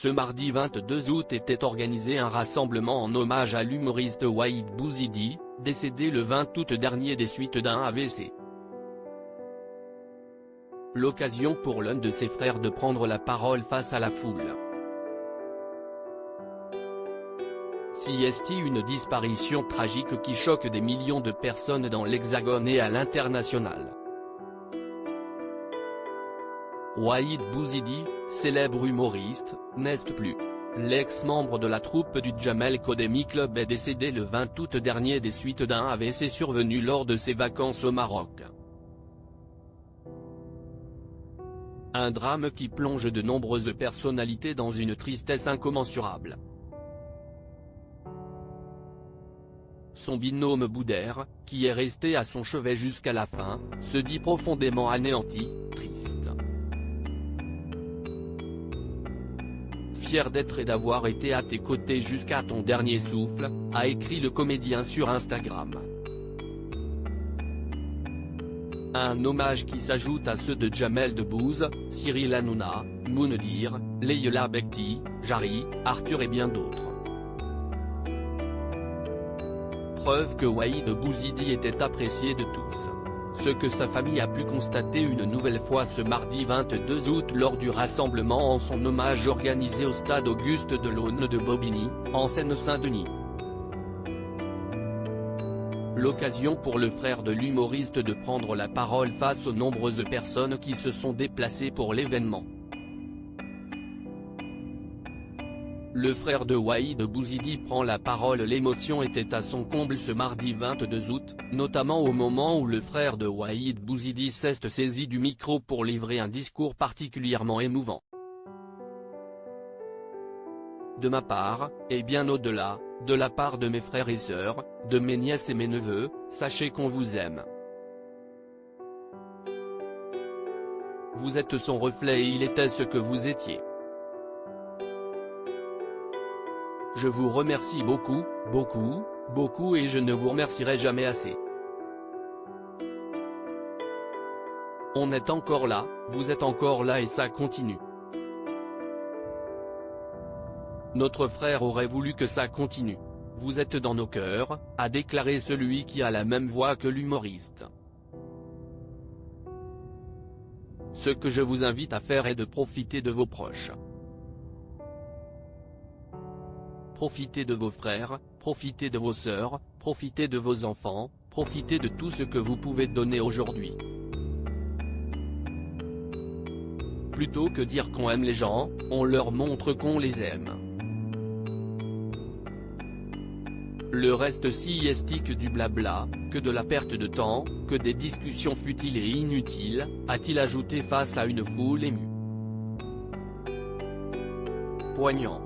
Ce mardi 22 août était organisé un rassemblement en hommage à l'humoriste Waheed Bouizidi, décédé le 20 août dernier des suites d'un AVC. L'occasion pour l'un de ses frères de prendre la parole face à la foule. C'est une disparition tragique qui choque des millions de personnes dans l'Hexagone et à l'international. Waheed Bouizidi, célèbre humoriste, n'est plus. L'ex-membre de la troupe du Jamel Comedy Club est décédé le 20 août dernier des suites d'un AVC survenu lors de ses vacances au Maroc. Un drame qui plonge de nombreuses personnalités dans une tristesse incommensurable. Son binôme Boudère, qui est resté à son chevet jusqu'à la fin, se dit profondément anéanti, triste. Fier d'être et d'avoir été à tes côtés jusqu'à ton dernier souffle, a écrit le comédien sur Instagram. Un hommage qui s'ajoute à ceux de Jamel Debbouze, Cyril Hanouna, Moundir, Leïla Bekti, Jarry, Arthur et bien d'autres. Preuve que Waheed Bouizidi était apprécié de tous. Ce que sa famille a pu constater une nouvelle fois ce mardi 22 août lors du rassemblement en son hommage organisé au stade Auguste Delaune de Bobigny, en Seine-Saint-Denis. L'occasion pour le frère de l'humoriste de prendre la parole face aux nombreuses personnes qui se sont déplacées pour l'événement. Le frère de Waheed Bouizidi prend la parole. L'émotion était à son comble ce mardi 22 août, notamment au moment où le frère de Waheed Bouizidi s'est saisi du micro pour livrer un discours particulièrement émouvant. De ma part, et bien au-delà, de la part de mes frères et sœurs, de mes nièces et mes neveux, sachez qu'on vous aime. Vous êtes son reflet et il était ce que vous étiez. Je vous remercie beaucoup, beaucoup, beaucoup et je ne vous remercierai jamais assez. On est encore là, vous êtes encore là et ça continue. Notre frère aurait voulu que ça continue. Vous êtes dans nos cœurs, a déclaré celui qui a la même voix que l'humoriste. Ce que je vous invite à faire est de profiter de vos proches. Profitez de vos frères, profitez de vos sœurs, profitez de vos enfants, profitez de tout ce que vous pouvez donner aujourd'hui. Plutôt que dire qu'on aime les gens, on leur montre qu'on les aime. Le reste si est que du blabla, que de la perte de temps, que des discussions futiles et inutiles, a-t-il ajouté face à une foule émue. Poignant.